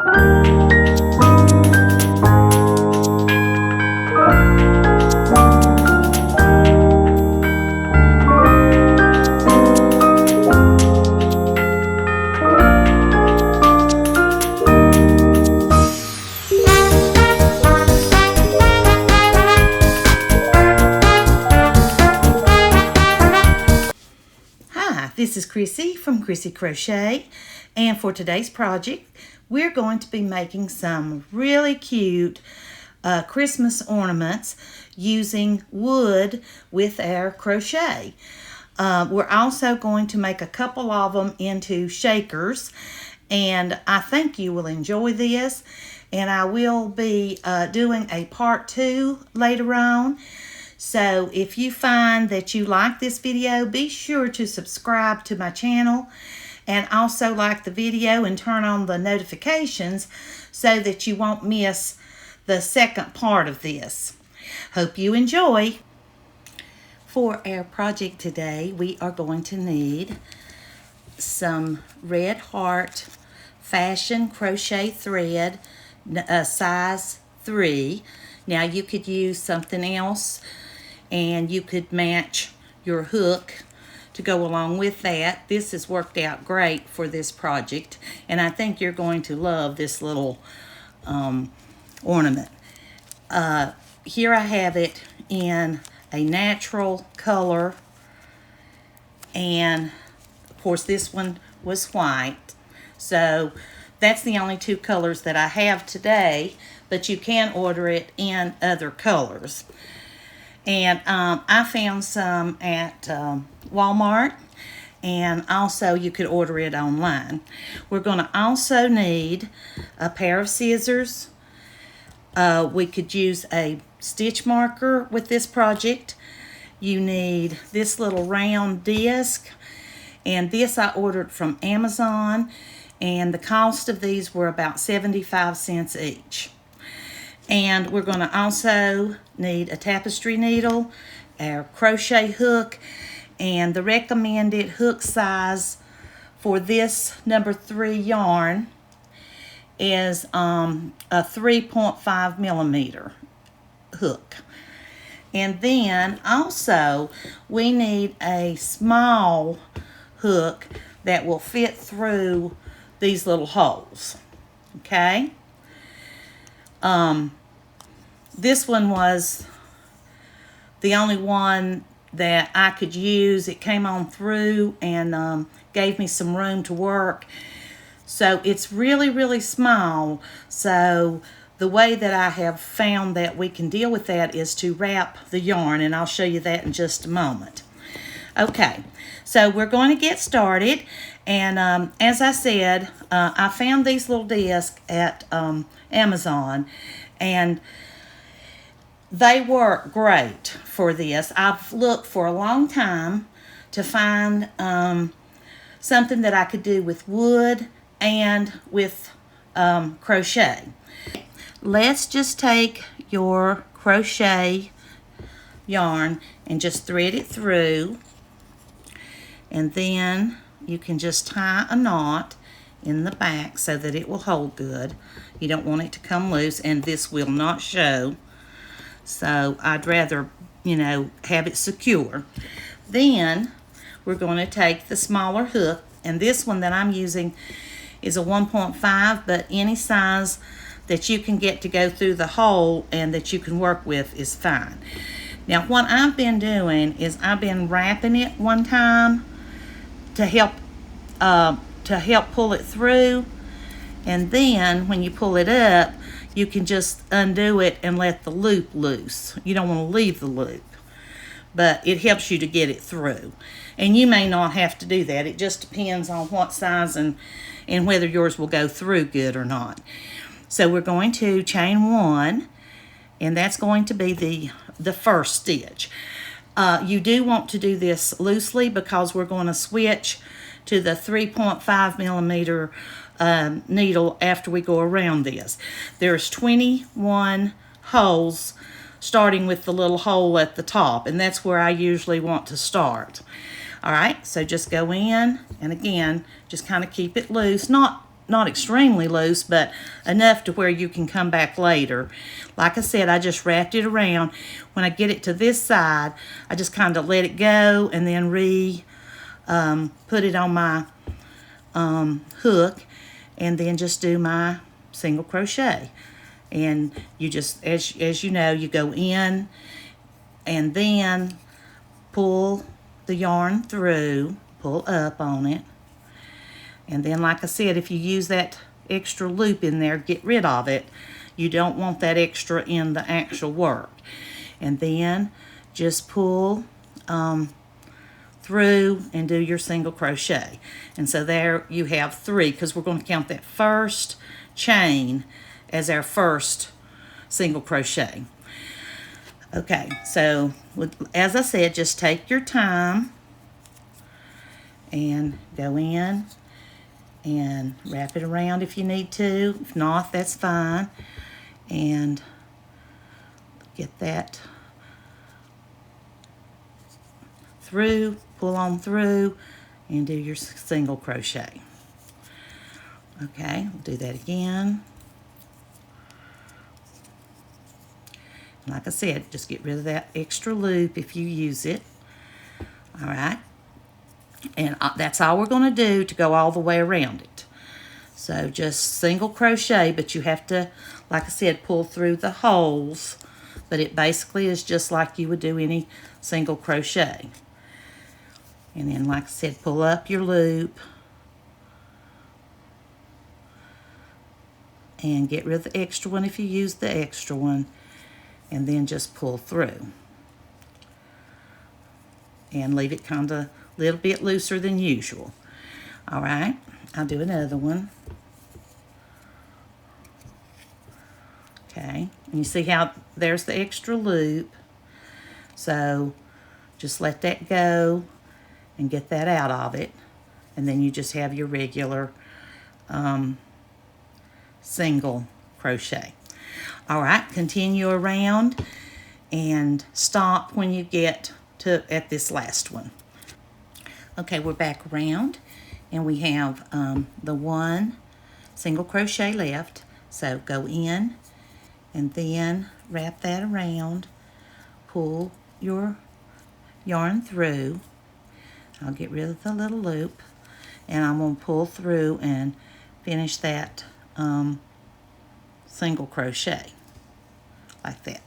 This is Crissy from Crissy Crochet, and for today's project we're going to be making some really cute Christmas ornaments using wood with our crochet. We're also going to make a couple of them into shakers, and I think you will enjoy this, and I will be doing a part 2 later on. So if you find that you like this video, be sure to subscribe to my channel and also like the video and turn on the notifications so that you won't miss the second part of this. Hope you enjoy. For our project today, we are going to need some red heart fashion crochet thread, size 3. Now you could use something else, and you could match your hook to go along with that. This has worked out great for this project, and I think you're going to love this little ornament. Here I have it in a natural color, and of course this one was white, so that's the only 2 colors that I have today, but you can order it in other colors. And I found some at Walmart, and also you could order it online. We're going to also need a pair of scissors. We could use a stitch marker with this project. You need this little round disc, and this I ordered from Amazon, and the cost of these were about 75 cents each. And we're going to also need a tapestry needle, our crochet hook, and the recommended hook size for this number 3 yarn is a 3.5 millimeter hook. And then also we need a small hook that will fit through these little holes. Okay? This one was the only one that I could use. It came on through and gave me some room to work. So it's really, really small. So the way that I have found that we can deal with that is to wrap the yarn, and I'll show you that in just a moment. Okay, so we're going to get started. And as I said, I found these little discs at Amazon, and they work great for this. I've looked for a long time to find something that I could do with wood and with crochet. Let's just take your crochet yarn and just thread it through, and then you can just tie a knot in the back so that it will hold good. You don't want it to come loose, and this will not show. So I'd rather, you know, have it secure. Then we're going to take the smaller hook, and this one that I'm using is a 1.5, but any size that you can get to go through the hole and that you can work with is fine. Now what I've been doing is I've been wrapping it one time to help pull it through, and then when you pull it up, you can just undo it and let the loop loose. You don't want to leave the loop, but it helps you to get it through. And you may not have to do that. It just depends on what size and whether yours will go through good or not. So we're going to chain 1, and that's going to be the first stitch. You do want to do this loosely because we're going to switch to the 3.5 millimeter needle after we go around this. There's 21 holes starting with the little hole at the top, and that's where I usually want to start. All right, so just go in, and again, just kind of keep it loose, not not extremely loose, but enough to where you can come back later. Like I said, I just wrapped it around. When I get it to this side, I just kind of let it go and then put it on my hook, and then just do my single crochet. And you just, as you know, you go in and then pull the yarn through, pull up on it. And then, like I said, if you use that extra loop in there, get rid of it. You don't want that extra in the actual work. And then just pull through and do your single crochet. And so there you have 3, because we're going to count that first chain as our first single crochet. Okay, so as I said, just take your time and go in and wrap it around if you need to. If not, that's fine. And get that through, pull on through, and do your single crochet. Okay, we'll do that again. Like I said, just get rid of that extra loop if you use it. All right. And that's all we're going to do to go all the way around it. So just single crochet, but you have to, like I said, pull through the holes. But it basically is just like you would do any single crochet. And then, like I said, pull up your loop. And get rid of the extra one if you use the extra one. And then just pull through. And leave it kind of a little bit looser than usual. All right, I'll do another one. Okay, and you see how there's the extra loop. So just let that go and get that out of it. And then you just have your regular single crochet. All right, continue around and stop when you get to at this last one. Okay, we're back around and we have the 1 single crochet left. So go in and then wrap that around, pull your yarn through. I'll get rid of the little loop, and I'm going to pull through and finish that single crochet like that.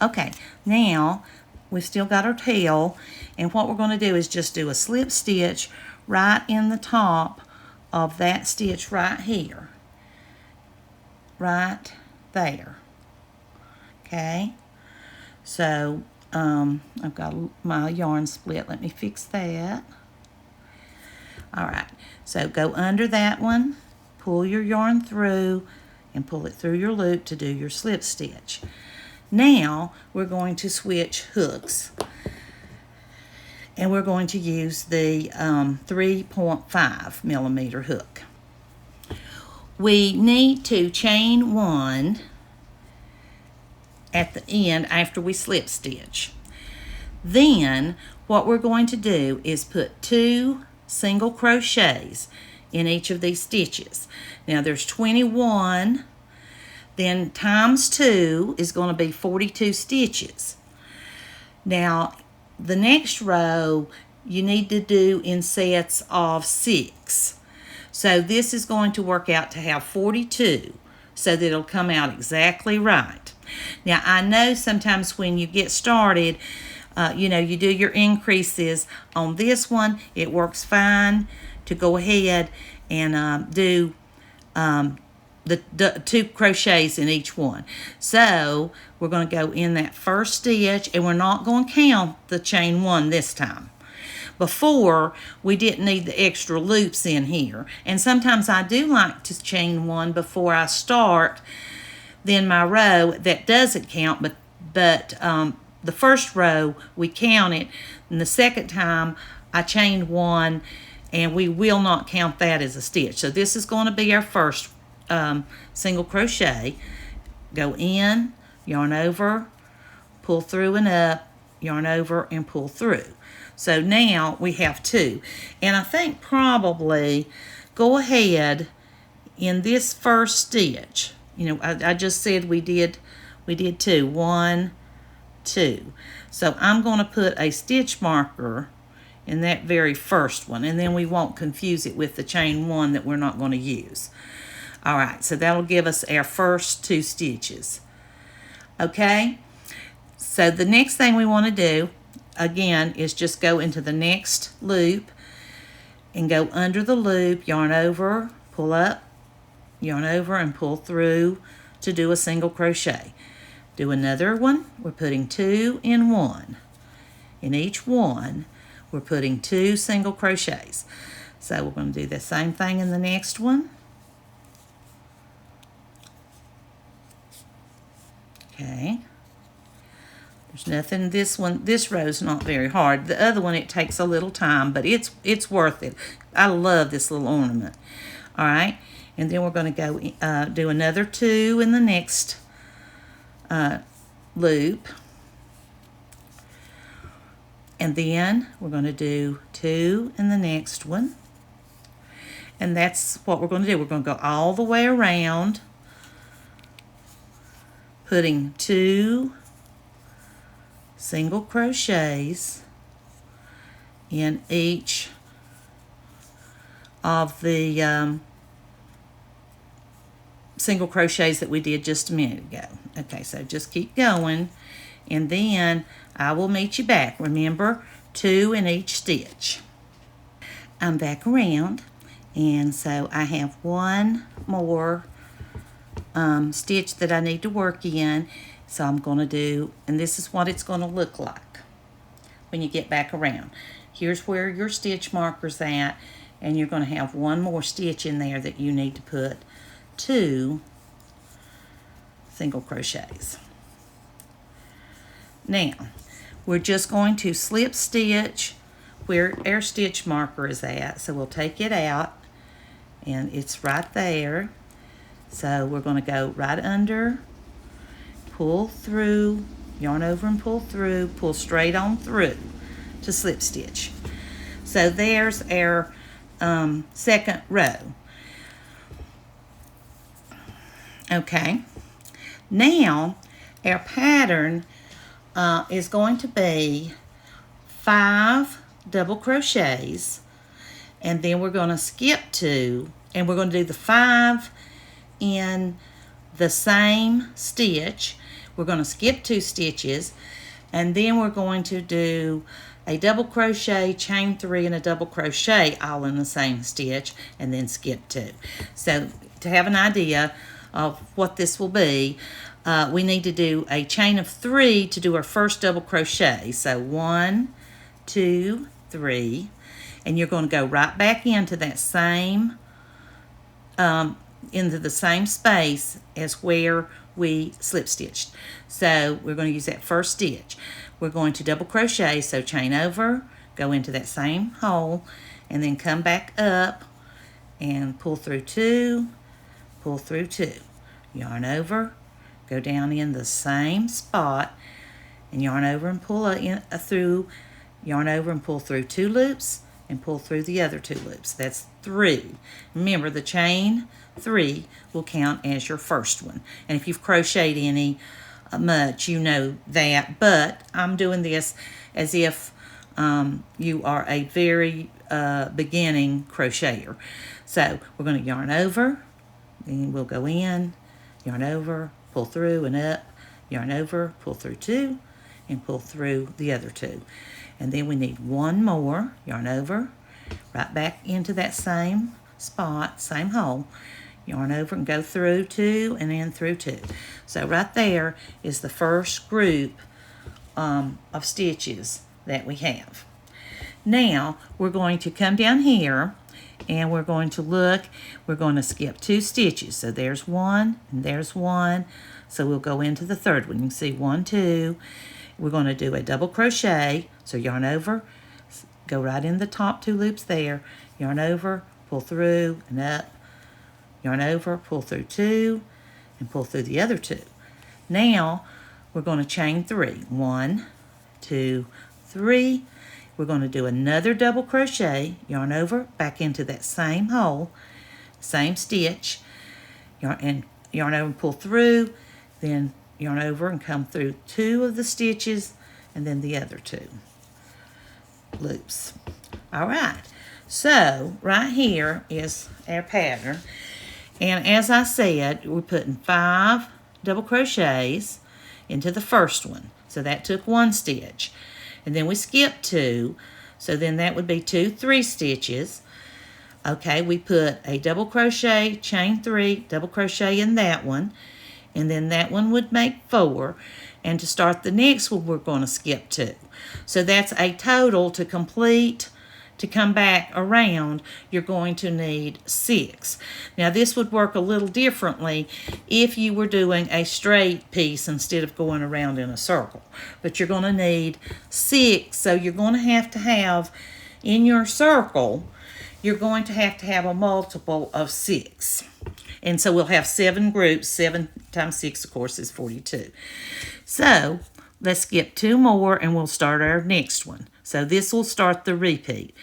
Okay, now we've still got our tail, and what we're going to do is just do a slip stitch right in the top of that stitch right here, right there. Okay, so I've got my yarn split. Let me fix that. All right, so go under that one, pull your yarn through, and pull it through your loop to do your slip stitch. Now we're going to switch hooks, and we're going to use the 3.5 millimeter hook. We need to chain 1 at the end after we slip stitch. Then what we're going to do is put 2 single crochets in each of these stitches. Now there's 21, then times 2 is going to be 42 stitches. Now the next row you need to do in sets of 6. So this is going to work out to have 42, so that it'll come out exactly right. Now I know sometimes when you get started, you do your increases on this one. It works fine to go ahead and do the 2 crochets in each one. So we're going to go in that first stitch, and we're not going to count the chain 1 this time. Before, we didn't need the extra loops in here, and sometimes I do like to chain 1 before I start then my row. That doesn't count, but the first row we count it, and the second time I chained 1, and we will not count that as a stitch. So this is going to be our first single crochet. Go in, yarn over, pull through and up, yarn over and pull through. So now we have 2, and I think probably go ahead in this first stitch, you know, I just said we did 2, 1, 2. So I'm going to put a stitch marker in that very first one, and then we won't confuse it with the chain 1 that we're not going to use. All right, so that'll give us our first 2 stitches. Okay, so the next thing we want to do, again, is just go into the next loop and go under the loop, yarn over, pull up, yarn over, and pull through to do a single crochet. Do another one. We're putting 2 in 1. In each one, we're putting 2 single crochets. So we're going to do the same thing in the next one. Okay. There's nothing, this row's not very hard. The other one, it takes a little time, but it's worth it. I love this little ornament. All right, and then we're going to go do another 2 in the next loop. And then we're going to do 2 in the next one. And that's what we're going to do. We're going to go all the way around, putting 2 single crochets in each of the single crochets that we did just a minute ago. Okay, so just keep going, and then I will meet you back. Remember, 2 in each stitch. I'm back around, and so I have one more stitch that I need to work in. So I'm going to do, and this is what it's going to look like when you get back around. Here's where your stitch marker's at, and you're going to have one more stitch in there that you need to put 2 single crochets. Now, we're just going to slip stitch where our stitch marker is at. So we'll take it out, and it's right there. So we're going to go right under, pull through, yarn over and pull through, pull straight on through to slip stitch. So there's our second row. Okay, now our pattern is going to be 5 double crochets, and then we're going to skip 2, and we're going to do the 5 in the same stitch. We're going to skip 2 stitches, and then we're going to do a double crochet, chain 3, and a double crochet all in the same stitch, and then skip 2. So to have an idea of what this will be, we need to do a chain of 3 to do our first double crochet. So 1, 2, 3, and you're going to go right back into that same into the same space as where we slip stitched. So we're going to use that first stitch. We're going to double crochet, so chain over, go into that same hole, and then come back up and pull through 2, pull through 2, yarn over, go down in the same spot, and yarn over and pull through, yarn over and pull through 2 loops, and pull through the other 2 loops. That's 3. Remember, the chain 3 will count as your first one. And if you've crocheted any much, you know that. But I'm doing this as if you are a very beginning crocheter. So we're going to yarn over, and we'll go in, yarn over, pull through and up, yarn over, pull through 2, and pull through the other 2. And then we need one more, yarn over, right back into that same spot, same hole, yarn over and go through 2 and then through 2. So right there is the first group of stitches that we have. Now we're going to come down here and we're going to look, we're going to skip 2 stitches. So there's 1 and there's 1. So we'll go into the third one. You can see 1, 2. We're going to do a double crochet. So yarn over, go right in the top 2 loops there, yarn over, pull through and up, yarn over, pull through 2, and pull through the other 2. Now we're going to chain 3. 1, 2, 3. We're going to do another double crochet, yarn over, back into that same hole, same stitch, yarn over and pull through, then yarn over and come through 2 of the stitches, and then the other 2 loops. All right, so right here is our pattern, and as I said, we're putting 5 double crochets into the first one, so that took 1 stitch, and then we skipped 2, so then that would be 2 3 stitches. Okay, we put a double crochet, chain 3, double crochet in that one, and then that one would make 4, and to start the next one we're going to skip 2. So that's a total to complete, to come back around, you're going to need 6. Now this would work a little differently if you were doing a straight piece instead of going around in a circle. But you're going to need 6, so you're going to have in your circle, you're going to have a multiple of 6. And so we'll have 7 groups. 7 times 6, of course, is 42. So let's skip 2 more and we'll start our next one. So this will start the repeat.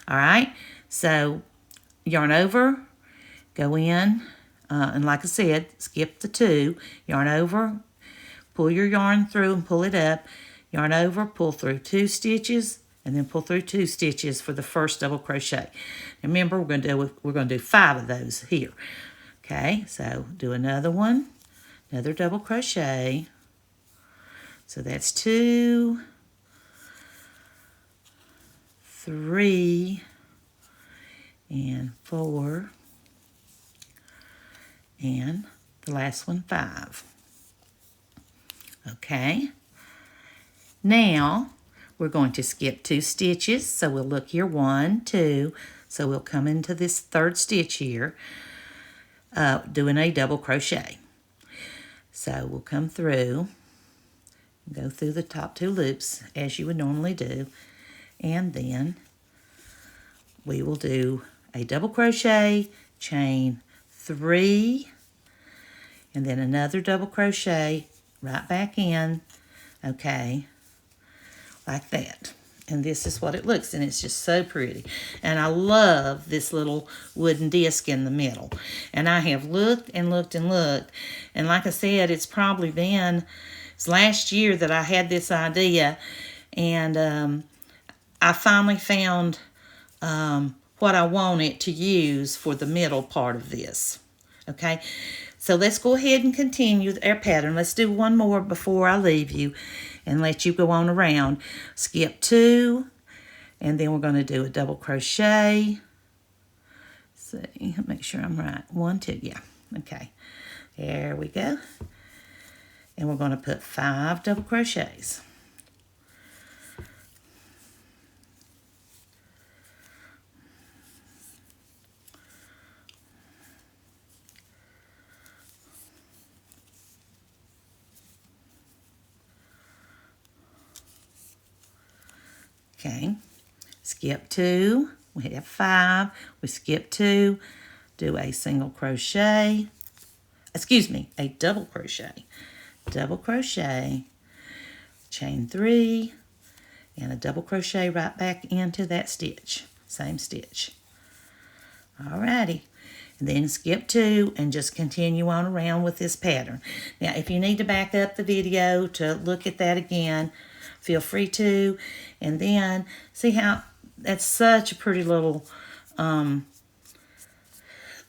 All right, so yarn over, go in, and like I said, skip the 2, yarn over, pull your yarn through and pull it up, yarn over, pull through 2 stitches, and then pull through 2 stitches for the first double crochet. Remember, we're going to do 5 of those here. Okay, so do another one, another double crochet. So that's 2, 3, and 4, and the last one 5. Okay, now we're going to skip 2 stitches, so we'll look here, 1, 2, so we'll come into this 3rd stitch here, doing a double crochet. So we'll come through, go through the top 2 loops as you would normally do, and then we will do a double crochet, chain 3, and then another double crochet right back in, okay, like that. And this is what it looks, and it's just so pretty. And I love this little wooden disc in the middle. And I have looked and looked and looked, and like I said, it's probably been last year that I had this idea, and I finally found what I wanted to use for the middle part of this. Okay, so let's go ahead and continue our pattern. Let's do one more before I leave you and let you go on around. Skip 2, and then we're going to do a double crochet. Let's see, make sure I'm right. 1, 2, yeah, okay. There we go. And we're going to put 5 double crochets. Okay, skip 2, we have 5, we skip 2, do a single crochet, a double crochet, chain 3, and a double crochet right back into that stitch, same stitch. Alrighty, and then skip 2 and just continue on around with this pattern. Now, if you need to back up the video to look at that again, feel free to, and then see how that's such a pretty little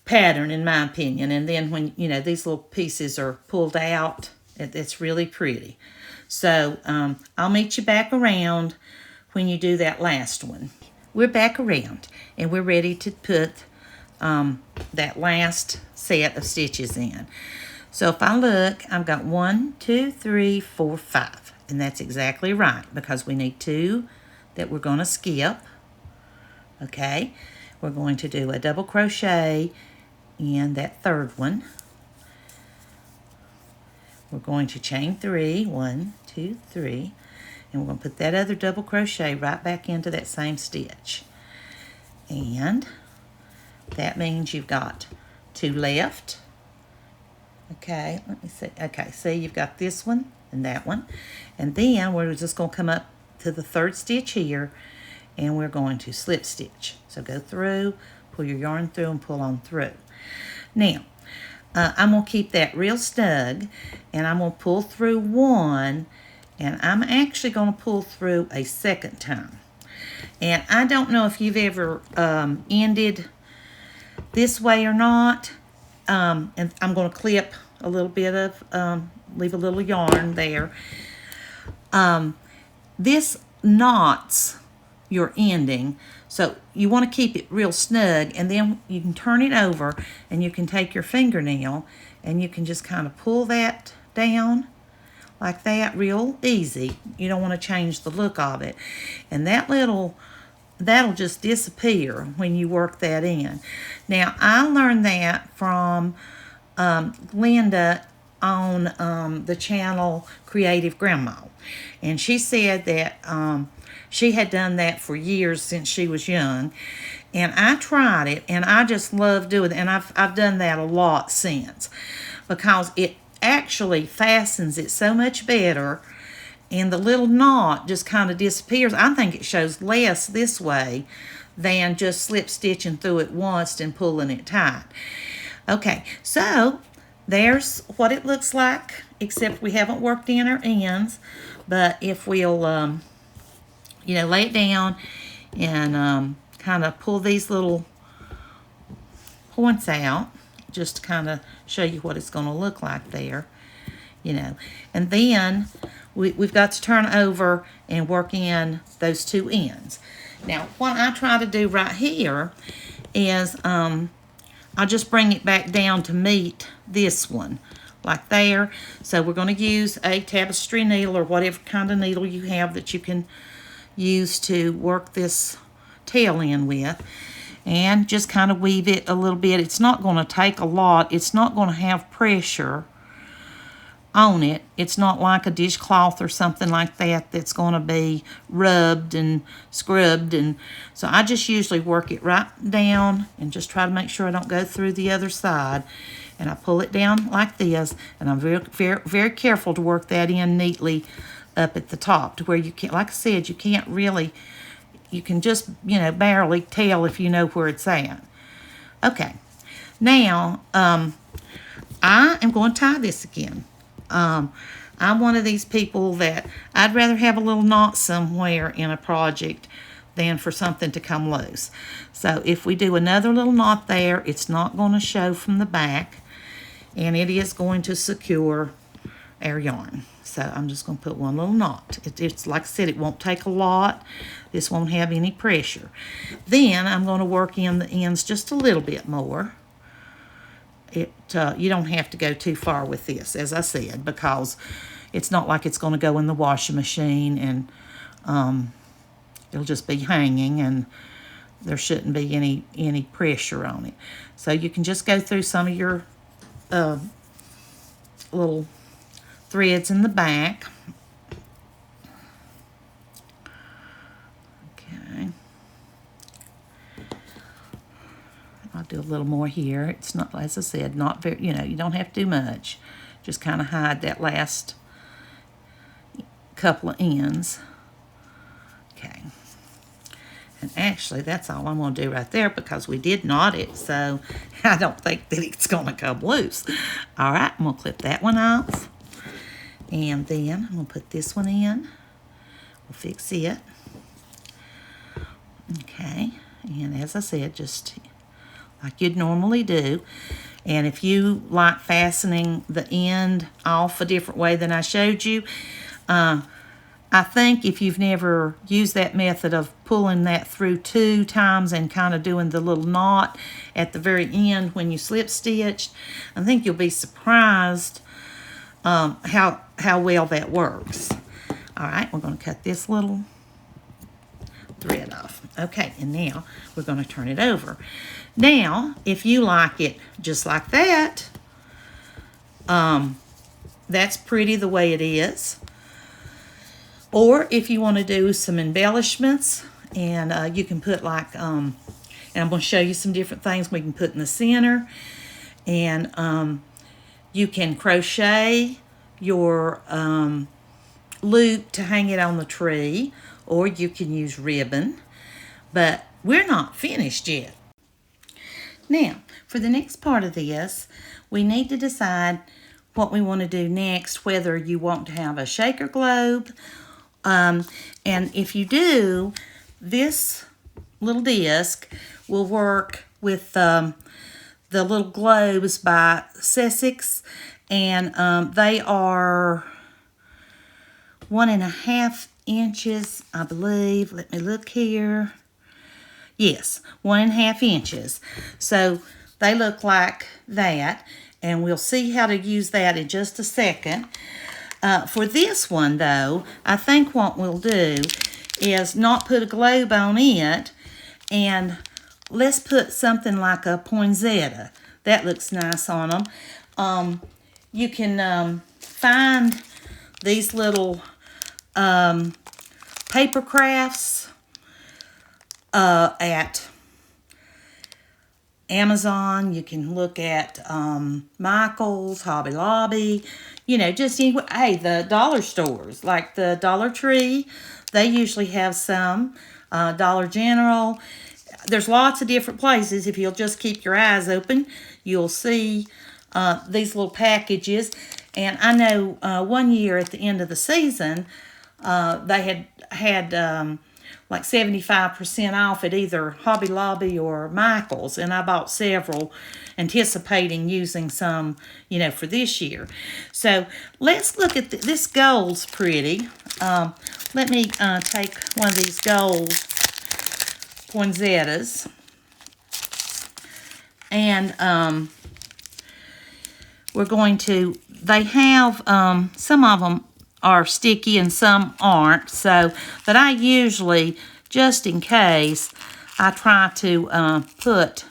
pattern in my opinion. And then when these little pieces are pulled out, it's really pretty. So I'll meet you back around when you do that last one. We're back around and we're ready to put that last set of stitches in. So if I look, I've got 1, 2, 3, 4, 5. And that's exactly right, because we need 2 that we're going to skip. Okay, we're going to do a double crochet in that 3rd one. We're going to chain 3, 1, 2, 3, and we're going to put that other double crochet right back into that same stitch. And that means you've got 2 left. Okay, let me see. Okay, see, you've got this one and that one. And then we're just going to come up to the 3rd stitch here, and we're going to slip stitch. So go through, pull your yarn through, and pull on through. Now, I'm going to keep that real snug, and I'm going to pull through one, and I'm actually going to pull through a second time. And I don't know if you've ever ended this way or not. And I'm going to clip a little bit of, leave a little yarn there. This knots your ending, so you want to keep it real snug, and then you can turn it over and you can take your fingernail and you can just kind of pull that down like that real easy. You don't want to change the look of it, and that'll just disappear when you work that in. Now, I learned that from Linda on the channel Creative Grandma, and she said that she had done that for years since she was young, and I tried it, and I just love doing it, and I've done that a lot since, because it actually fastens it so much better, and the little knot just kind of disappears. I think it shows less this way than just slip stitching through it once and pulling it tight. Okay, so there's what it looks like, except we haven't worked in our ends. But if we'll, lay it down and kind of pull these little points out, just to kind of show you what it's going to look like there, And then we've got to turn over and work in those two ends. Now, what I try to do right here is I'll just bring it back down to meet this one, like there. So we're going to use a tapestry needle or whatever kind of needle you have that you can use to work this tail in with, and just kind of weave it a little bit. It's not going to take a lot. It's not going to have pressure on it. It's not like a dishcloth or something like that that's going to be rubbed and scrubbed, and so I just usually work it right down and just try to make sure I don't go through the other side, and I pull it down like this, and I'm very, very, very careful to work that in neatly up at the top to where you can't, like I said, you can't really, you can just barely tell if you know where it's at. Okay, now I am going to tie this again. I'm one of these people that I'd rather have a little knot somewhere in a project than for something to come loose. So if we do another little knot there, it's not going to show from the back, and it is going to secure our yarn. So I'm just going to put one little knot. It's like I said, it won't take a lot. This won't have any pressure. Then I'm going to work in the ends just a little bit more. You don't have to go too far with this, as I said, because it's not like it's going to go in the washing machine and it'll just be hanging, and there shouldn't be any pressure on it. So you can just go through some of your little threads in the back. Okay. I'll do a little more here. It's not, as I said, not very, you don't have to do much. Just kind of hide that last couple of ends. Okay. And actually, that's all I'm going to do right there, because we did knot it, so I don't think that it's going to come loose. All right, I'm going to clip that one off. And then I'm going to put this one in. We'll fix it. Okay. And as I said, just like you'd normally do. And if you like fastening the end off a different way than I showed you, I think if you've never used that method of pulling that through 2 times and kind of doing the little knot at the very end when you slip stitched, I think you'll be surprised how well that works. All right, we're going to cut this little thread off. Okay, and now we're going to turn it over. Now, if you like it just like that, that's pretty the way it is. Or if you want to do some embellishments, and you can put like, and I'm going to show you some different things we can put in the center. And you can crochet your loop to hang it on the tree, or you can use ribbon. But we're not finished yet. Now, for the next part of this, we need to decide what we want to do next, whether you want to have a shaker globe. And if you do, this little disc will work with the little globes by Sussex, and they are 1.5 inches, I believe. Let me look here. Yes, 1.5 inches. So they look like that, and we'll see how to use that in just a second. For this one, though, I think what we'll do is not put a globe on it, and let's put something like a poinsettia. That looks nice on them. You can find these little paper crafts at Amazon. You can look at Michael's, Hobby Lobby, you know, just anywhere. Hey, the dollar stores, like the Dollar Tree, they usually have some. Dollar General. There's lots of different places. If you'll just keep your eyes open, you'll see these little packages. And I know one year at the end of the season, they had like 75% off at either Hobby Lobby or Michael's, and I bought several, anticipating using some, you know, for this year. So let's look at this gold's pretty. Let me take one of these gold poinsettias, and we're going to, they have, some of them are sticky and some aren't, so, but I usually, just in case, I try to put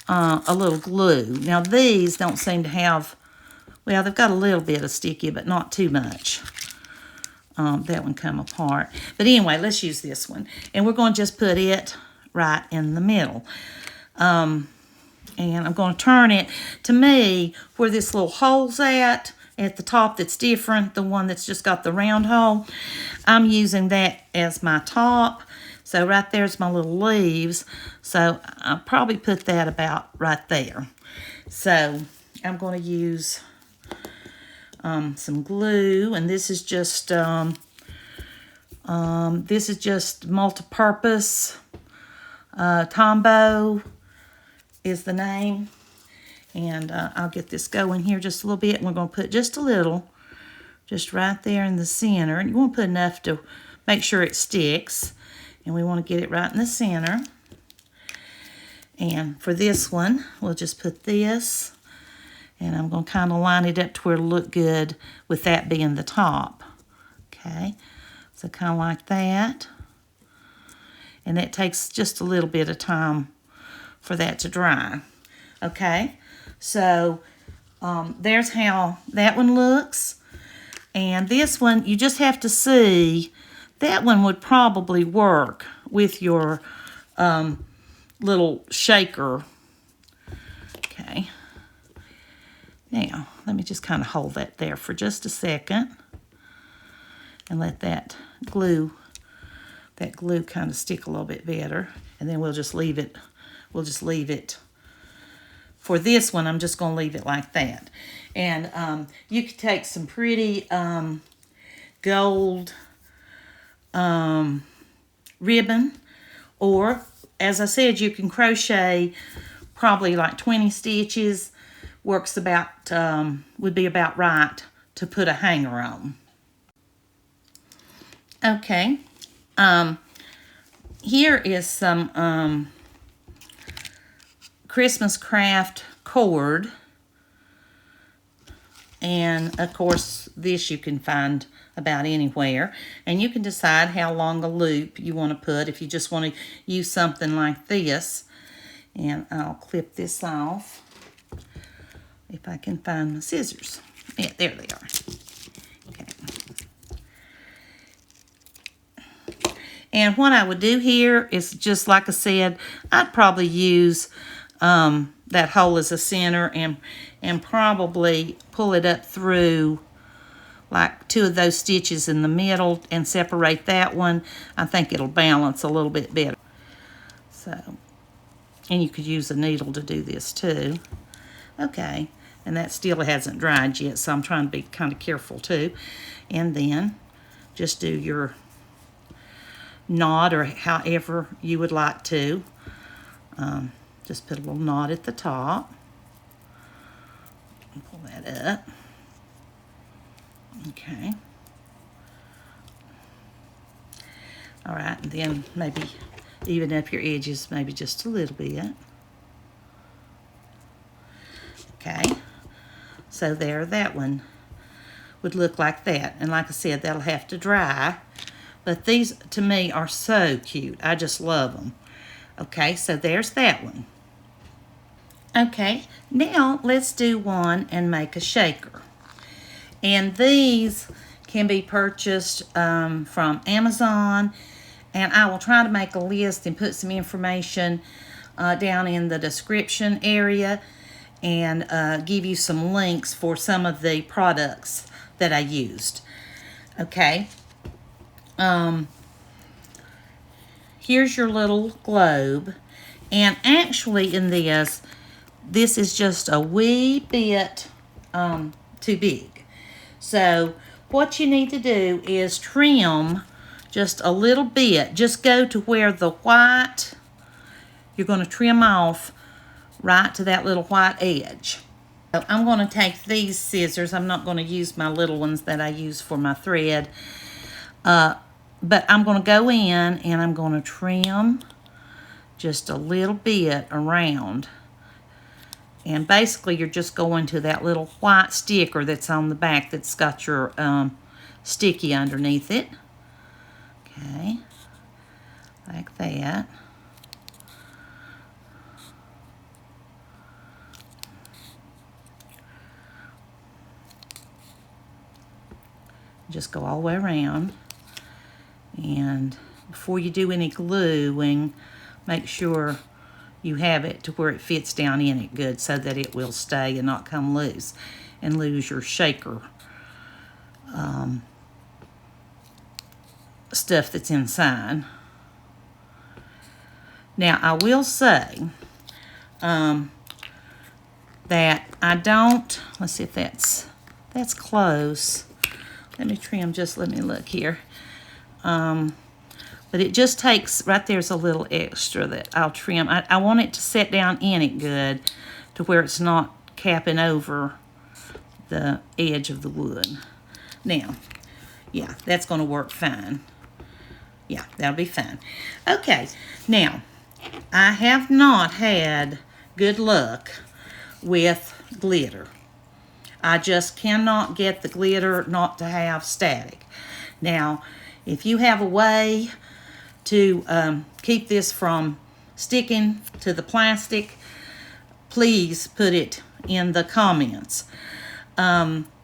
a little glue. Now these don't seem to have, well, they've got a little bit of sticky, but not too much. That one come apart. But anyway, let's use this one. And we're going to just put it right in the middle. And I'm going to turn it, to me, where this little hole's at the top that's different, the one that's just got the round hole, I'm using that as my top. So right there's my little leaves. So I'll probably put that about right there. So I'm going to use some glue, and this is just multi-purpose. Tombow is the name. And I'll get this going here just a little bit. And we're going to put just a little, just right there in the center. And you want to put enough to make sure it sticks. And we want to get it right in the center. And for this one, we'll just put this. And I'm going to kind of line it up to where it'll look good with that being the top. Okay, so kind of like that. And that takes just a little bit of time for that to dry. Okay, so there's how that one looks. And this one, you just have to see, that one would probably work with your little shaker. Okay. Now, let me just kind of hold that there for just a second and let that glue kind of stick a little bit better. And then we'll just leave it. For this one, I'm just going to leave it like that. And you could take some pretty gold ribbon, or, as I said, you can crochet probably like 20 stitches. Works about, would be about right to put a hanger on. Okay, here is some Christmas craft cord, and of course this you can find about anywhere, and you can decide how long a loop you want to put if you just want to use something like this. And I'll clip this off if I can find my scissors. Yeah, there they are. Okay. And what I would do here is, just like I said, I'd probably use that hole as a center, and probably pull it up through like 2 of those stitches in the middle and separate that one. I think it'll balance a little bit better. So, and you could use a needle to do this too. Okay, and that still hasn't dried yet, so I'm trying to be kind of careful too. And then just do your knot or however you would like to. Just put a little knot at the top. Pull that up. Okay. All right, and then maybe even up your edges, maybe just a little bit. Okay, so there, that one would look like that. And like I said, that'll have to dry. But these, to me, are so cute. I just love them. Okay, so there's that one. Okay, now let's do one and make a shaker. And these can be purchased from Amazon. And I will try to make a list and put some information down in the description area and give you some links for some of the products that I used. Okay. Here's your little globe. And actually in this is just a wee bit too big. So what you need to do is trim just a little bit. Just go to where the white, you're going to trim off right to that little white edge. So I'm going to take these scissors. I'm not going to use my little ones that I use for my thread. But I'm going to go in and I'm going to trim just a little bit around. And basically you're just going to that little white sticker that's on the back that's got your sticky underneath it. Okay, like that. Just go all the way around. And before you do any gluing, make sure you have it to where it fits down in it good so that it will stay and not come loose and lose your shaker stuff that's inside. Now I will say that I don't, let's see if that's close. Let me trim, just let me look here. But it just takes, right there's a little extra that I'll trim. I want it to set down in it good to where it's not capping over the edge of the wood. Now, yeah, that's going to work fine. Yeah, that'll be fine. Okay, now, I have not had good luck with glitter. I just cannot get the glitter not to have static. Now, if you have a way to keep this from sticking to the plastic, please put it in the comments. Also,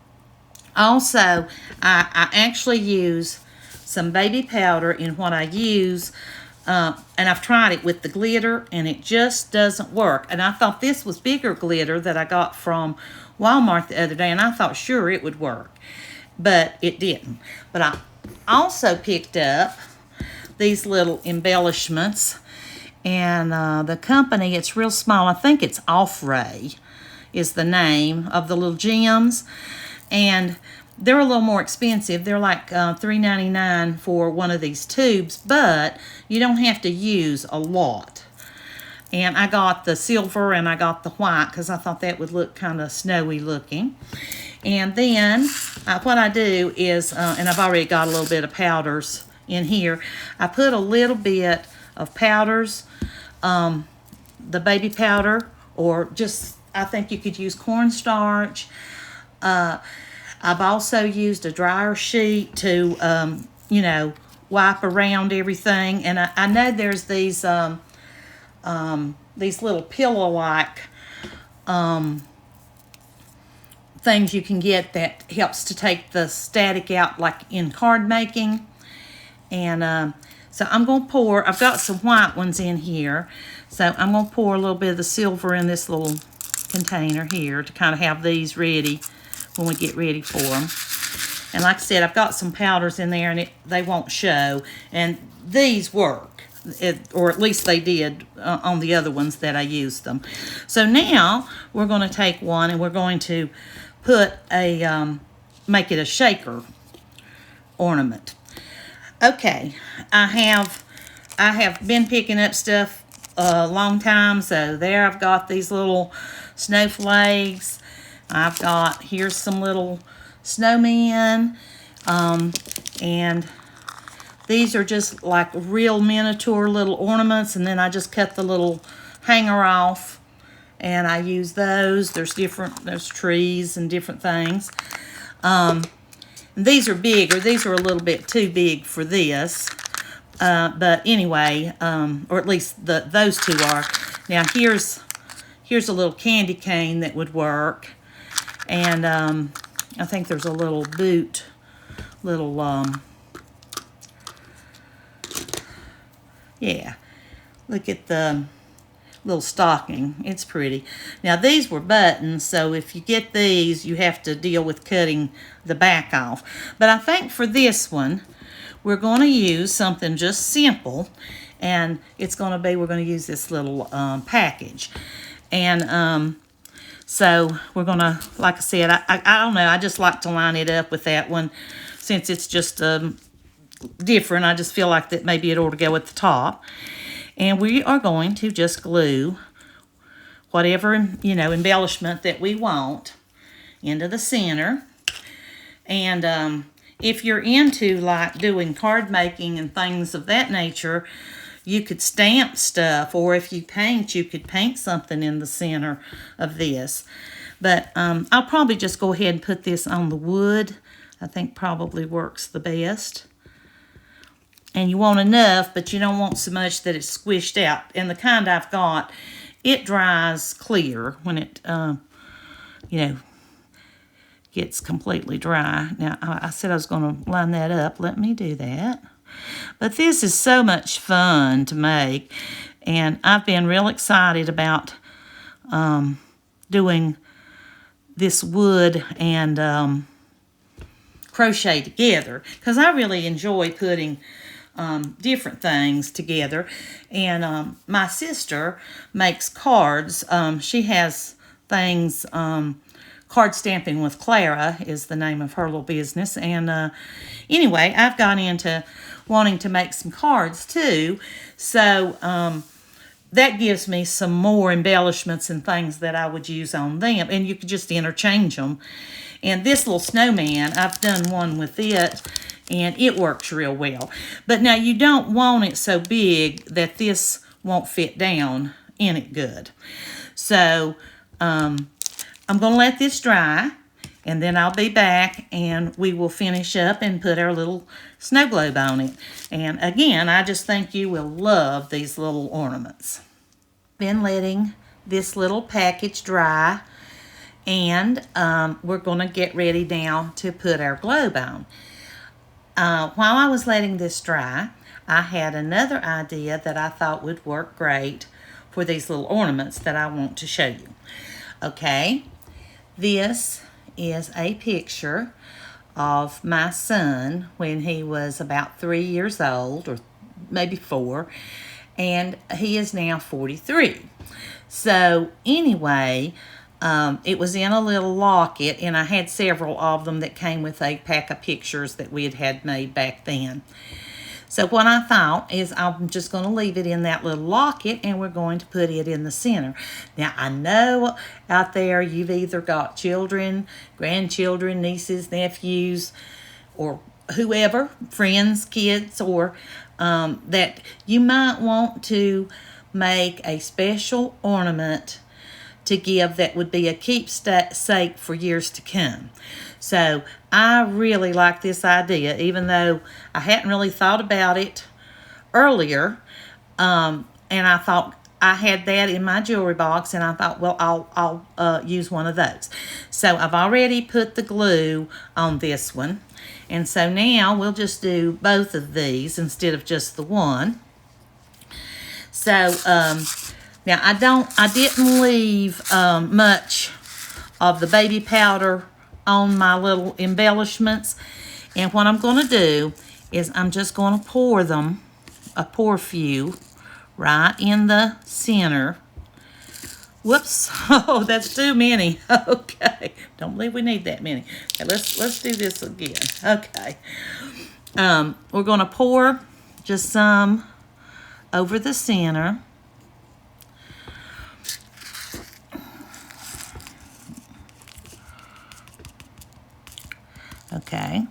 I actually use some baby powder in what I use, and I've tried it with the glitter, and it just doesn't work. And I thought this was bigger glitter that I got from Walmart the other day, and I thought sure it would work, but it didn't. But I also picked up these little embellishments, and the company, it's real small. I think it's Off-Ray is the name of the little gems, and they're a little more expensive. They're like $3.99 for one of these tubes, but you don't have to use a lot. And I got the silver and I got the white because I thought that would look kind of snowy looking. And then what I do is, and I've already got a little bit of powders in here, I put a little bit of powders, the baby powder, or just, I think you could use cornstarch. I've also used a dryer sheet to, you know, wipe around everything. And I know there's these little pillow-like things you can get that helps to take the static out, like in card making. And so I'm going to pour, I've got some white ones in here, so I'm going to pour a little bit of the silver in this little container here to kind of have these ready when we get ready for them. And like I said, I've got some powders in there, and they won't show, and these work. or at least they did on the other ones that I used them. So now we're going to take one and we're going to put a, make it a shaker ornament. Okay, I have been picking up stuff a long time, so there I've got these little snowflakes. I've got, here's some little snowmen, and these are just like real miniature little ornaments, and then I just cut the little hanger off and I use those. There's trees and different things. These are bigger. These are a little bit too big for this. But anyway, or at least those two are. Now here's a little candy cane that would work. And I think there's a little boot, yeah, look at the little stocking. It's pretty. Now these were buttons, so if you get these, you have to deal with cutting the back off. But I think for this one, we're going to use something just simple, and it's going to be, we're going to use this little package. And so we're going to, like I said, I don't know, I just like to line it up with that one since it's just different. I just feel like that maybe it ought to go at the top. And we are going to just glue whatever, you know, embellishment that we want into the center. And if you're into like doing card making and things of that nature, you could stamp stuff, or if you paint, you could paint something in the center of this. But I'll probably just go ahead and put this on the wood. I think probably works the best. And you want enough, but you don't want so much that it's squished out. And the kind I've got, it dries clear when it, you know, gets completely dry. Now, I said I was going to line that up. Let me do that. But this is so much fun to make. And I've been real excited about doing this wood and crochet together, because I really enjoy putting different things together. And my sister makes cards. She has things, Card Stampin With Clara is the name of her little business. And anyway, I've gone into wanting to make some cards too. So that gives me some more embellishments and things that I would use on them. And you could just interchange them. And this little snowman, I've done one with it, and it works real well. But now you don't want it so big that this won't fit down in it good. So I'm going to let this dry, and then I'll be back and we will finish up and put our little snow globe on it. And again, I just think you will love these little ornaments. Been letting this little package dry, and we're going to get ready now to put our globe on. While I was letting this dry, I had another idea that I thought would work great for these little ornaments that I want to show you. Okay, this is a picture of my son when he was about 3 years old, or maybe 4, and he is now 43. So anyway, it was in a little locket, and I had several of them that came with a pack of pictures that we had made back then. So what I thought is I'm just going to leave it in that little locket, and we're going to put it in the center. Now, I know out there you've either got children, grandchildren, nieces, nephews, or whoever, friends, kids, or that you might want to make a special ornament to give that would be a keepsake for years to come. So I really like this idea, even though I hadn't really thought about it earlier. And I thought I had that in my jewelry box, and I thought, well, I'll use one of those. So I've already put the glue on this one. And so now we'll just do both of these instead of just the one. So now I didn't leave much of the baby powder on my little embellishments. And what I'm going to do is I'm just going to pour them pour a few right in the center. Whoops, oh, that's too many. Okay, don't believe we need that many. Okay, let's do this again. Okay, we're gonna pour just some over the center. Okay.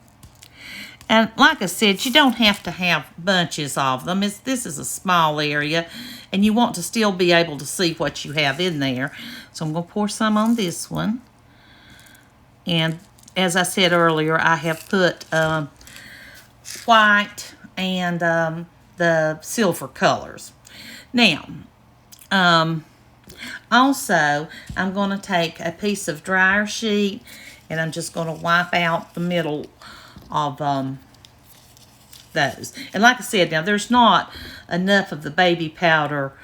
And like I said, you don't have to have bunches of them. This is a small area, and you want to still be able to see what you have in there. So I'm going to pour some on this one. And as I said earlier, I have put white and the silver colors. Now, also, I'm going to take a piece of dryer sheet, and I'm just going to wipe out the middle of those. And like I said, now there's not enough of the baby powder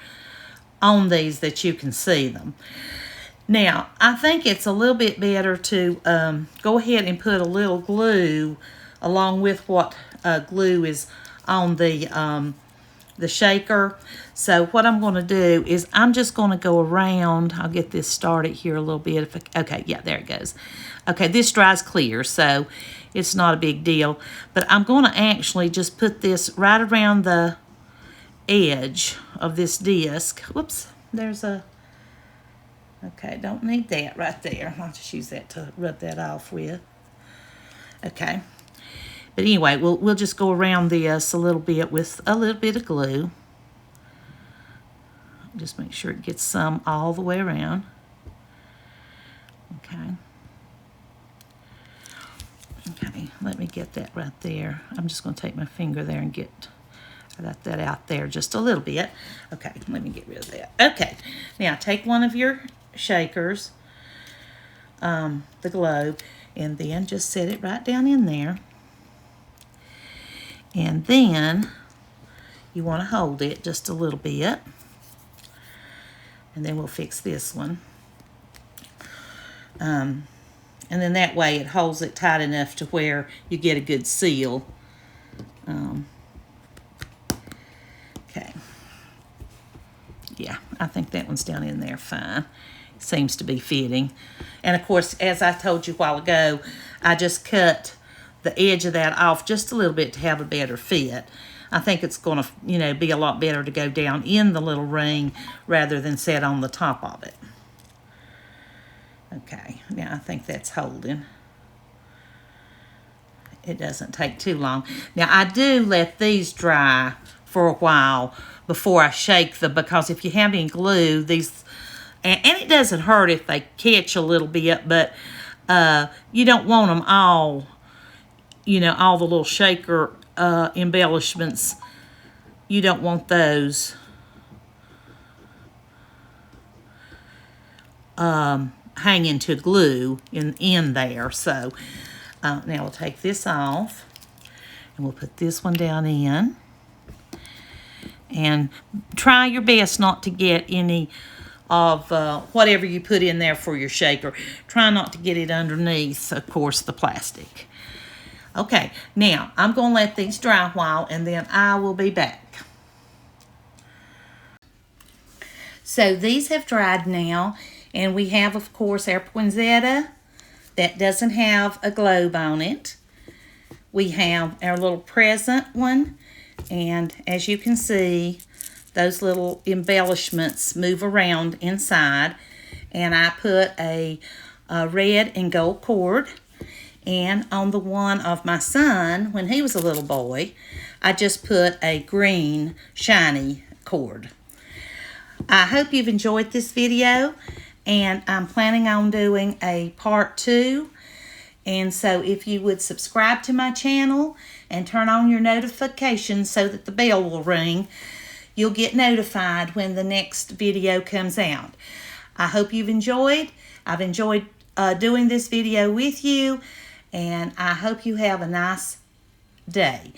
on these that you can see them. Now, I think it's a little bit better to go ahead and put a little glue along with what glue is on the shaker. So what I'm going to do is I'm just going to go around. I'll get this started here a little bit. Okay, yeah, there it goes. Okay, this dries clear, so it's not a big deal. But I'm going to actually just put this right around the edge of this disc. Whoops, there's a... Okay, don't need that right there. I'll just use that to rub that off with. Okay. But anyway, we'll just go around this a little bit with a little bit of glue. Just make sure it gets some all the way around. Okay. Okay, let me get that right there. I'm just going to take my finger there and get that out there just a little bit. Okay, let me get rid of that. Okay, now take one of your shakers, the globe, and then just set it right down in there. And then you want to hold it just a little bit. And then we'll fix this one. And then that way it holds it tight enough to where you get a good seal. Okay. Yeah, I think that one's down in there fine. Seems to be fitting. And of course, as I told you a while ago, I just cut the edge of that off just a little bit to have a better fit. I think it's going to, you know, be a lot better to go down in the little ring rather than set on the top of it. Okay, now I think that's holding. It doesn't take too long. Now I do let these dry for a while before I shake them, because if you have any glue, these, and it doesn't hurt if they catch a little bit, but you don't want them all, you know, all the little shaker embellishments. You don't want those hanging to glue in there. So now we'll take this off and we'll put this one down in, and try your best not to get any of whatever you put in there for your shaker. Try not to get it underneath, of course, the plastic. Okay, now I'm going to let these dry a while, and then I will be back. So these have dried now, and we have, of course, our poinsettia that doesn't have a globe on it. We have our little present one, and as you can see, those little embellishments move around inside. And I put a red and gold cord. And on the one of my son, when he was a little boy, I just put a green shiny cord. I hope you've enjoyed this video, and I'm planning on doing a part 2. And so if you would subscribe to my channel and turn on your notifications so that the bell will ring, you'll get notified when the next video comes out. I hope you've enjoyed. I've enjoyed doing this video with you, and I hope you have a nice day.